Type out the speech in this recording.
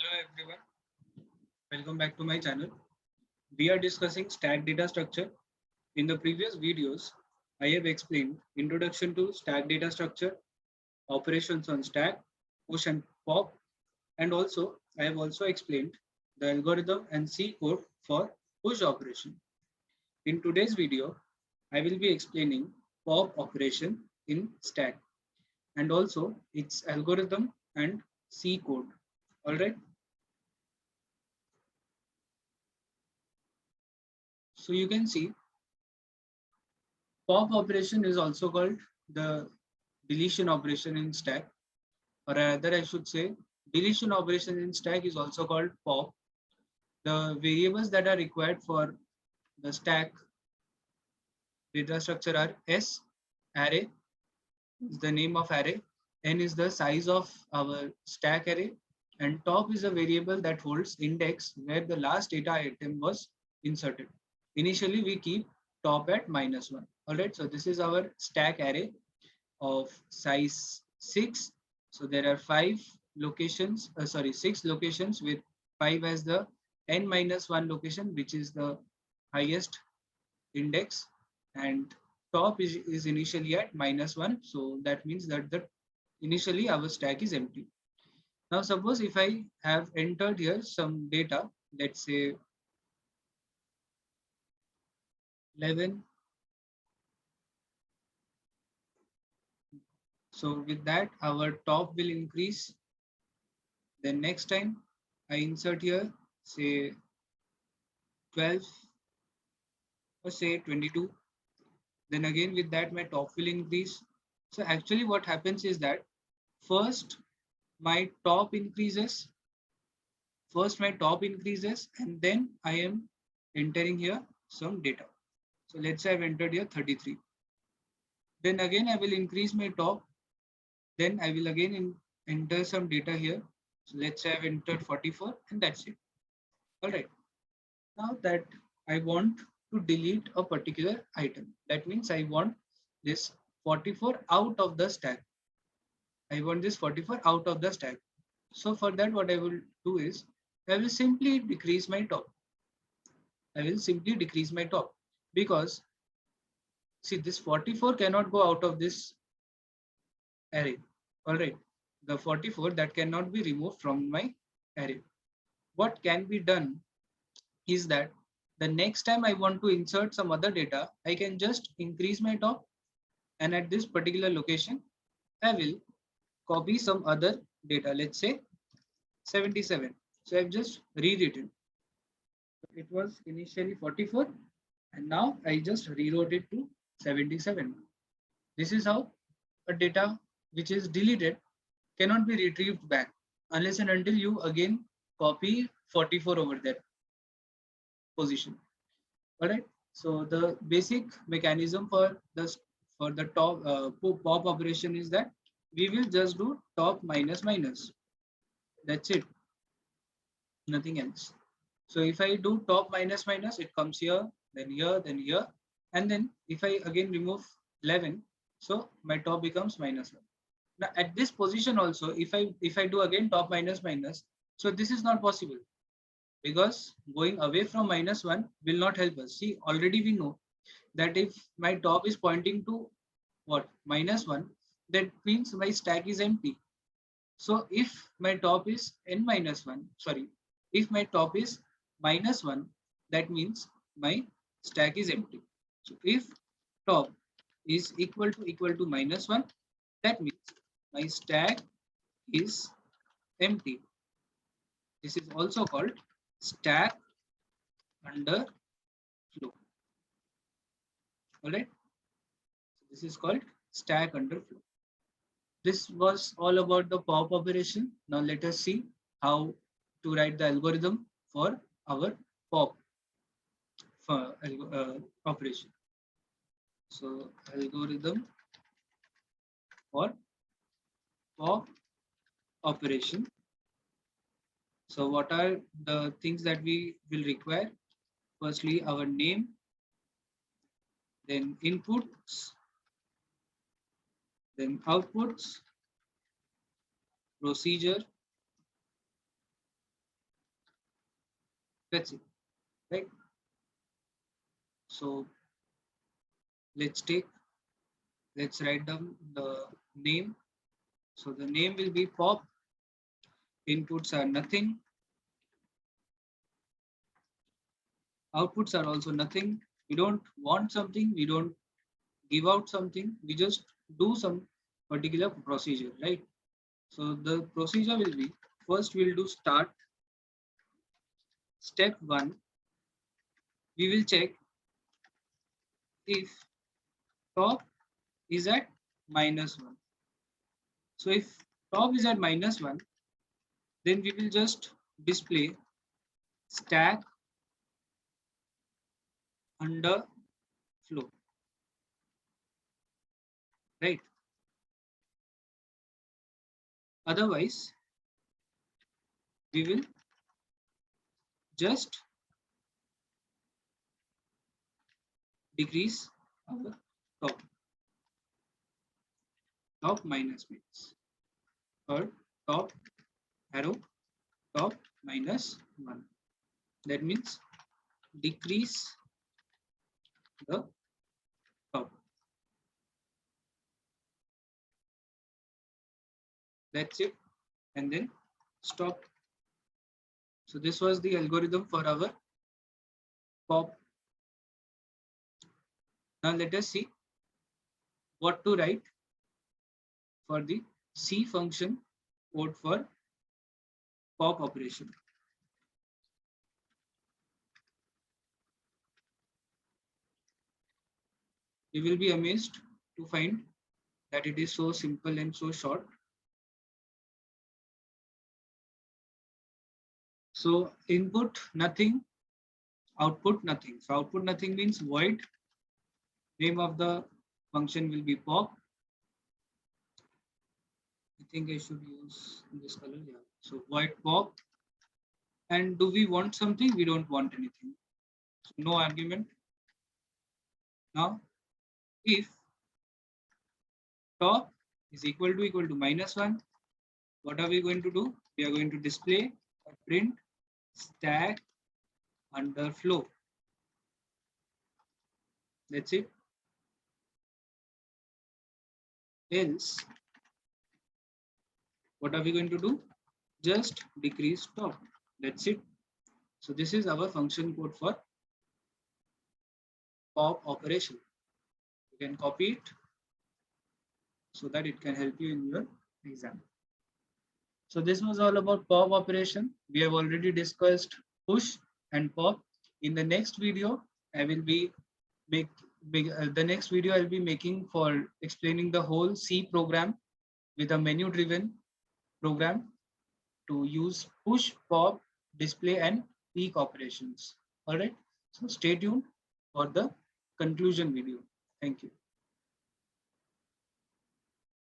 Hello everyone, welcome back to my channel. We are discussing stack data structure. In the previous videos, I have explained introduction to stack data structure, operations on stack, push and pop, and also I have also explained the algorithm and C code for push operation. In today's video, I will be explaining pop operation in stack and also its algorithm and C code. All right. So you can see pop operation is also called the deletion operation in stack, or rather I should say deletion operation in stack is also called pop. The variables that are required for the stack data structure are S, array is the name of array, n is the size of our stack array, and top is a variable that holds index where the last data item was inserted. Initially we keep top at -1. All right, so this is our stack array of size 6. So there are 6 locations with 5 as the n-1 location, which is the highest index, and top is initially at -1. So that means that the initially our stack is empty. Now suppose if I have entered here some data, let's say 11. So with that our top will increase. Then next time I insert here say 12 or say 22. Then again with that my top will increase. So actually what happens is that first my top increases, and then I am entering here some data. So let's say I've entered here 33. Then again I will increase my top. Then I will again enter some data here. So let's say I've entered 44 and that's it. All right. Now that I want to delete a particular item, that means I want this 44 out of the stack. I want this 44 out of the stack. So for that, what I will do is I will simply decrease my top. Because see, this 44 cannot go out of this array. All right. The 44 that cannot be removed from my array. What can be done is that the next time I want to insert some other data, I can just increase my top, and at this particular location, I will copy some other data, let's say 77. So I've just rewritten. It was initially 44 and now I just rewrote it to 77. This is how a data which is deleted cannot be retrieved back unless and until you again copy 44 over that position. All right. So the basic mechanism for the top pop operation is that we will just do top minus minus. That's it. Nothing else. So if I do top minus minus, it comes here, then here, then here, and then if I again remove 11, so my top becomes -1. Now at this position also, if I do again top minus minus, so this is not possible because going away from -1 will not help us. See, already we know that if my top is pointing to what -1, that means my stack is empty. So if my top is n-1, sorry, if my top is -1, that means my stack is empty. So if top is equal to -1, that means my stack is empty. This is also called stack underflow. All right. So this is called stack underflow. This was all about the pop operation. Now let us see how to write the algorithm for our pop operation. So algorithm for pop operation. So what are the things that we will require? Firstly, our name, then inputs, then outputs, procedure, That's it, right? So let's write down the name. So the name will be pop. Inputs are nothing. Outputs are also nothing. We don't want something. We don't give out something. We just do some particular procedure, right? So the procedure will be, first we'll do start. Step 1, we will check if top is at -1. So if top is at -1, then we will just display stack under flow, right? Otherwise, we will just decrease our top. Top minus means, or top arrow, top -1. That means decrease the top. That's it. And then stop. So this was the algorithm for our pop. Now let us see what to write for the C function code for pop operation. You will be amazed to find that it is so simple and so short. So input nothing, output nothing. So output nothing means void. Name of the function will be pop. I think I should use this color. Yeah. So void pop. And do we want something? We don't want anything. So no argument. Now, if top is equal to -1, what are we going to do? We are going to display or print stack under flow. That's it. Else, what are we going to do? Just decrease top. That's it. So this is our function code for pop operation. You can copy it so that it can help you in your exam. So this was all about pop operation. We have already discussed push and pop. In the next video, I will be the next video I'll be making for explaining the whole C program with a menu driven program to use push, pop, display and peak operations. All right. So stay tuned for the conclusion video. Thank you.